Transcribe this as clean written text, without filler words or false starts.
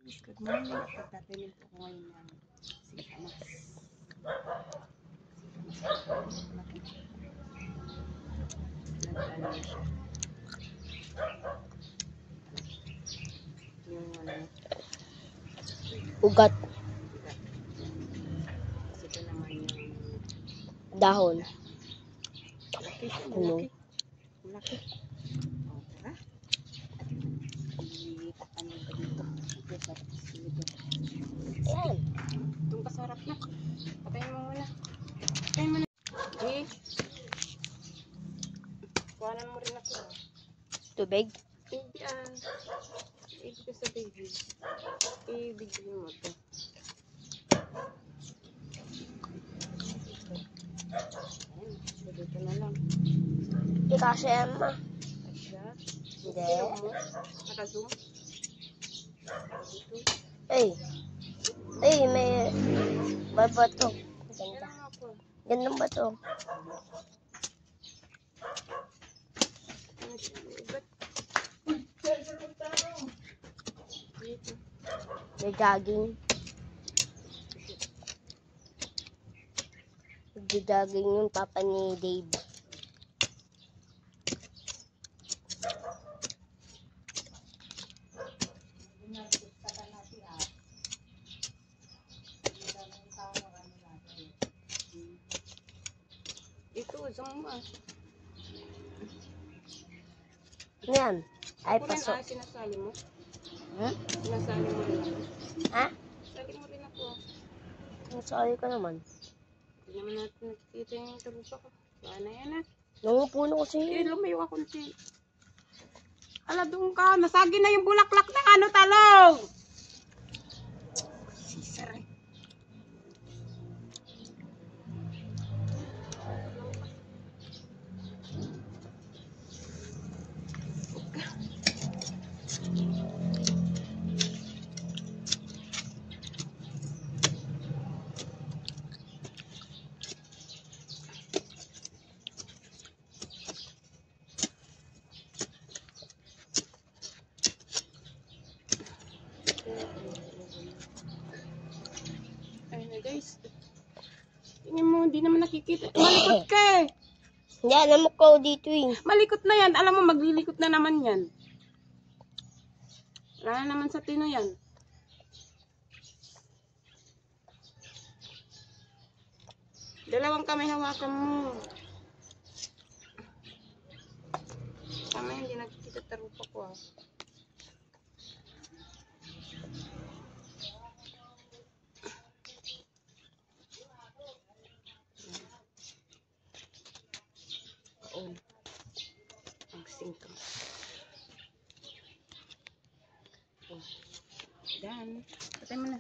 Good morning. Pagtatanim po ko ngayon ng sitamas. Laki. Nag-ano na siya. Yung ugat. Kasi ito naman yung Dahon. laki siya. Malaki. Malaki. O, tara. Ano ba dito? Ito sa dito. Ayan. Itong kasarap na. Patayin mo muna. Patayin mo na. Okay. Kuhanan mo rin ako. Tubig. Baby, ibig ko sa baby. Ibigin mo ito. Ayan. So, dito na lang. Ikasya yan, ma. Asya. Hindi. Sino mo? Naka-zoom? Dito. Ay. Ay, may bato. Ganda. Kailan ako? Gandang bato. Ano siya? Iba't. Dito. May jogging. Nagjo-jogging yung papa ni Dave. Ito, zoom mo. Ano yan? Ay, Ako rin, pasok. sinasali mo? Hmm? Sinasali mo rin ako? Ha? Sali mo rin ako. Sorry ko naman. Hindi naman natin nakikita yung tarupa ko. Wala na yan Nangupuno ko Eh, sa'yo. lumayo ka kunti. Ala, doon ka. Nasagi na yung bulaklak ng ano, talong. Sisar eh. Ayun na guys. Tingnan mo, hindi naman nakikita. Malikot ka eh. Hindi, alam mo ko dito eh. Malikot na yan. Alam mo, maglilikot na naman yan. Wala na naman sa tino yan. Dalawang kamay hawakan mo. Kamay, hindi nakikita tarupa ko ah. Oh. Ang singkang. Oh. Done. Patay mo na.